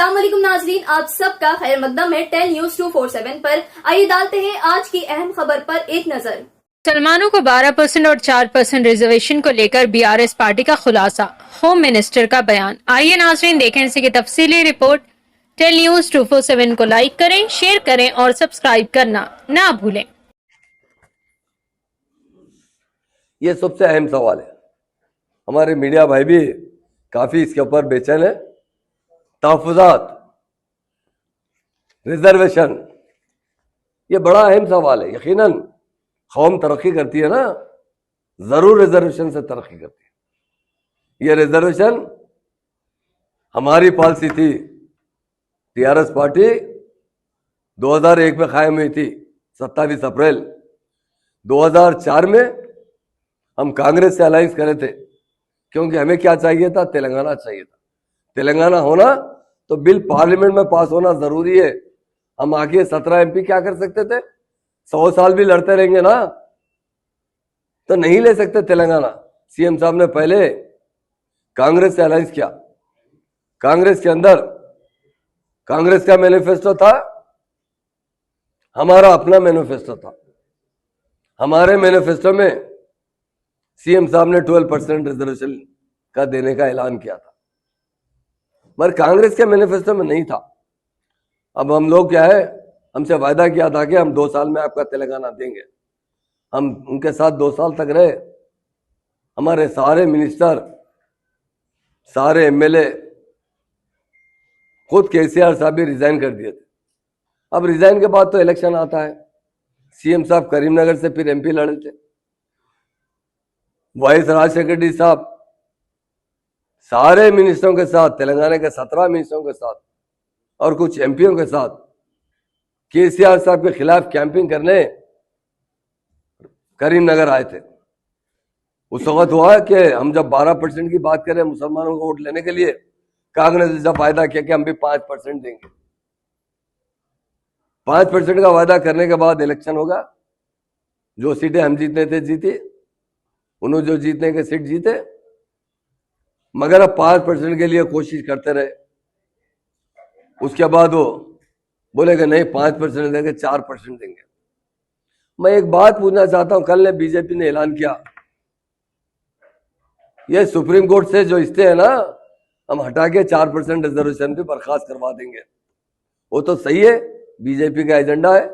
अस्सलाम वालेकुम नाजरीन, आप सबका खैर मकदम है 10 न्यूज 247 पर। आइए डालते हैं आज की अहम खबर पर एक नजर। मुसलमानों को 12% और 4% रिजर्वेशन को लेकर बीआरएस पार्टी का खुलासा, होम मिनिस्टर का बयान। आइए नाजरीन देखें इसी की तफसीली रिपोर्ट। 10 न्यूज 247 को लाइक करें, शेयर करें और सब्सक्राइब करना ना भूलें। ये सबसे अहम सवाल है। हमारे मीडिया भाई भी काफी इसके ऊपर बेचैन है। तहफ़्फ़ुज़ात, रिजर्वेशन, ये बड़ा अहम सवाल है। यकीनन कौम तरक्की करती है ना, जरूर रिजर्वेशन से तरक्की करती है। ये रिजर्वेशन हमारी पॉलिसी थी। टीआरएस पार्टी 2001 में कायम हुई थी, 27 अप्रैल 2004 में हम कांग्रेस से अलायंस करे थे, क्योंकि हमें क्या चाहिए था? तेलंगाना चाहिए था। तेलंगाना होना तो बिल पार्लियामेंट में पास होना जरूरी है। हम आगे 17 एमपी क्या कर सकते थे? 100 साल भी लड़ते रहेंगे ना तो नहीं ले सकते तेलंगाना। सीएम साहब ने पहले कांग्रेस से अलायंस किया। कांग्रेस के अंदर कांग्रेस का मैनिफेस्टो था, हमारा अपना मैनिफेस्टो था। हमारे मैनिफेस्टो में सीएम साहब ने 12% रिजर्वेशन का देने का ऐलान किया था, मगर कांग्रेस के मैनिफेस्टो में नहीं था। अब हम लोग क्या है, हमसे वायदा किया था कि हम 2 साल में आपका तेलंगाना देंगे। हम उनके साथ 2 साल तक रहे। हमारे सारे मिनिस्टर, सारे एमएलए, खुद केसीआर साहब भी रिजाइन कर दिए थे। अब रिजाइन के बाद तो इलेक्शन आता है। सीएम साहब करीमनगर से फिर एमपी लड़े थे। वाइस राजशेखर रेड्डी साहब सारे मिनिस्टरों के साथ, तेलंगाना के 17 मिनिस्टरों के साथ और कुछ एमपीओ के साथ केसीआर साहब के खिलाफ कैंपिंग करने करीमनगर आए थे। उस वक्त हुआ कि हम जब 12% की बात करें मुसलमानों को वोट लेने के लिए, कांग्रेस ने जब वायदा किया कि हम भी 5% देंगे। 5% का वायदा करने के बाद इलेक्शन होगा। जो सीटें हम जीतने थे जीती, उन्होंने जो जीतने के सीट जीते, मगर अब 5% के लिए कोशिश करते रहे। उसके बाद वो बोले कि नहीं 5% देंगे, 4% देंगे। मैं एक बात पूछना चाहता हूं, कल ने बीजेपी ने ऐलान किया ये सुप्रीम कोर्ट से जो स्टे है ना, हम हटा के 4% रिजर्वेशन भी बर्खास्त करवा देंगे। वो तो सही है, बीजेपी का एजेंडा है।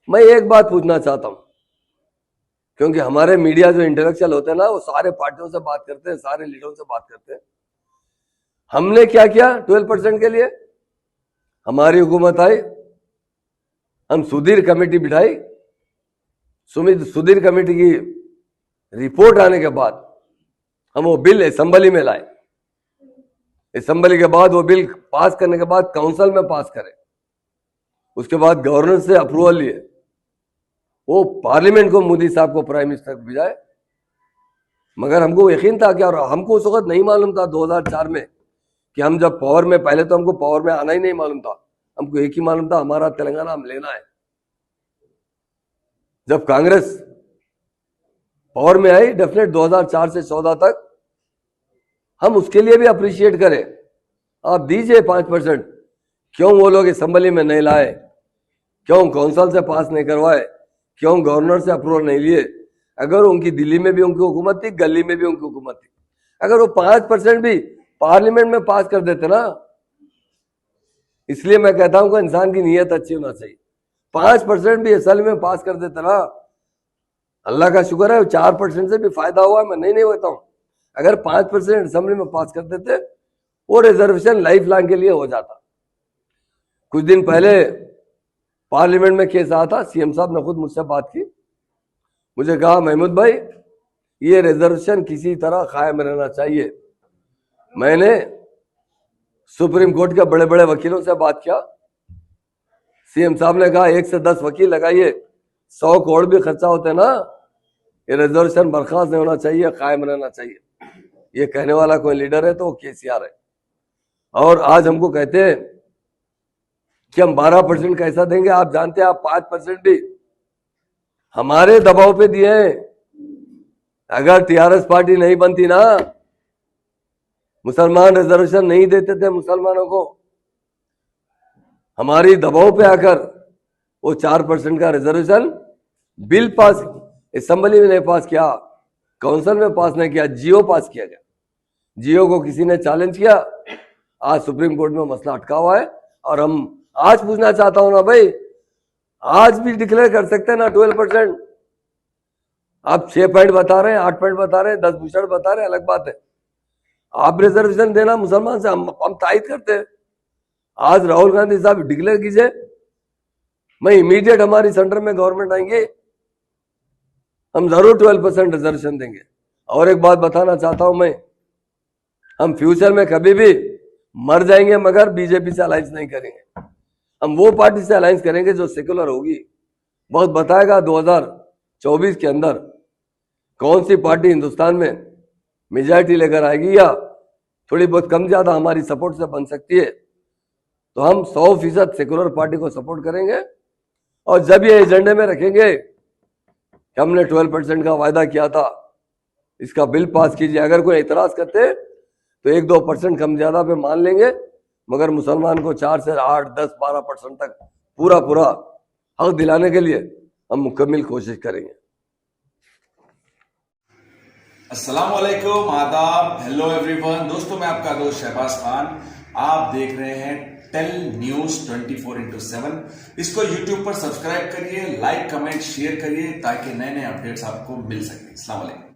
मैं एक बात पूछना चाहता हूं, क्योंकि हमारे मीडिया जो इंटेलेक्चुअल होते हैं ना, वो सारे पार्टियों से बात करते हैं, सारे लीडरों से बात करते हैं। हमने क्या किया 12% के लिए? हमारी हुकूमत आई, हम सुधीर कमेटी बिठाई। सुधीर कमेटी की रिपोर्ट आने के बाद हम वो बिल असेंबली में लाए। असेंबली के बाद वो बिल पास करने के बाद काउंसिल में पास करें, उसके बाद गवर्नर से अप्रूवल लिए, वो पार्लियामेंट को मोदी साहब को प्राइम मिनिस्टर को भिजाए। मगर हमको यकीन था कि, और हमको उस वक्त नहीं मालूम था 2004 में कि हम जब पावर में, पहले तो हमको पावर में आना ही नहीं मालूम था। हमको एक ही मालूम था, हमारा तेलंगाना हम लेना है। जब कांग्रेस पावर में आई, डेफिनेट 2004 से 14 तक, हम उसके लिए भी अप्रिशिएट करें। आप दीजिए 5%। क्यों वो लोग असेंबली में नहीं लाए? क्यों काउंसिल से पास नहीं करवाए? क्यों गवर्नर से अप्रूवल नहीं लिए? अगर उनकी दिल्ली में भी उनकी हुकूमत थी, गली में भी उनकी हुकूमत थी, अगर वो 5% भी पार्लियामेंट में पास कर देते ना। इसलिए मैं कहता हूं कि इंसान की नीयत अच्छी होना चाहिए। 5% भी असेंबली में पास कर देते ना, अल्लाह का शुक्र है 4% से भी फायदा हुआ। मैं नहीं कहता हूं, अगर 5% असेंबली में पास कर देते, वो रिजर्वेशन लाइफ लॉन्ग के लिए हो जाता। कुछ दिन पहले पार्लियामेंट में केस आया था, सीएम साहब ने खुद मुझसे बात की। मुझे कहा महमूद भाई, ये रिजर्वेशन किसी तरह कायम रहना चाहिए। मैंने सुप्रीम कोर्ट के बड़े बड़े वकीलों से बात किया। सीएम साहब ने कहा 1 से 10 वकील लगाइए, 100 करोड़ भी खर्चा होते ना, ये रिजर्वेशन बर्खास्त नहीं होना चाहिए, कायम रहना चाहिए। ये कहने वाला कोई लीडर है तो वो केसीआर है। और आज हमको कहते हैं कि हम 12% कैसा देंगे? आप जानते हैं, आप 5% भी हमारे दबाव पे दिए हैं। अगर टीआरएस पार्टी नहीं बनती ना, मुसलमान रिजर्वेशन नहीं देते थे मुसलमानों को, हमारी दबाव पे आकर वो 4% का रिजर्वेशन बिल पास असेंबली में नहीं पास किया, काउंसिल में पास नहीं किया, जियो पास किया गया। जियो को किसी ने चैलेंज किया, आज सुप्रीम कोर्ट में मसला अटका हुआ है। और हम आज पूछना चाहता हूं ना भाई, आज भी डिक्लेयर कर सकते हैं ना 12%। आप 6 पॉइंट बता रहे हैं, 8 पॉइंट बता रहे हैं, 10 भूषण बता रहे हैं, अलग बात है। आप रिजर्वेशन देना मुसलमान से हम तायद करते हैं। आज राहुल गांधी साहब डिक्लेयर कीजिए, मैं इमीडिएट हमारी सेंटर में गवर्नमेंट आएंगे, हम जरूर 12% रिजर्वेशन देंगे। और एक बात बताना चाहता हूं मैं, हम फ्यूचर में कभी भी मर जाएंगे मगर बीजेपी से अलायंस नहीं करेंगे। हम वो पार्टी से अलायंस करेंगे जो सेकुलर होगी। बहुत बताएगा 2024 के अंदर कौन सी पार्टी हिंदुस्तान में मेजॉरिटी लेकर आएगी या थोड़ी बहुत कम ज्यादा हमारी सपोर्ट से बन सकती है। तो हम 100% सेकुलर पार्टी को सपोर्ट करेंगे। और जब ये एजेंडे में रखेंगे कि हमने 12% का वायदा किया था, इसका बिल पास कीजिए, अगर कोई एतराज करते तो 1-2% कम ज्यादा पे मान लेंगे, मगर मुसलमान को 4 से 8, 10, 12% तक पूरा हक दिलाने के लिए हम मुकम्मल कोशिश करेंगे। अस्सलाम वालेकुम, आदाब, हेलो एवरीवन। दोस्तों, मैं आपका दोस्त शहबाज खान। आप देख रहे हैं टेल न्यूज 24/7। इसको यूट्यूब पर सब्सक्राइब करिए, लाइक, कमेंट, शेयर करिए ताकि नए नए अपडेट्स आपको मिल सके। अस्सलाम वालेकुम।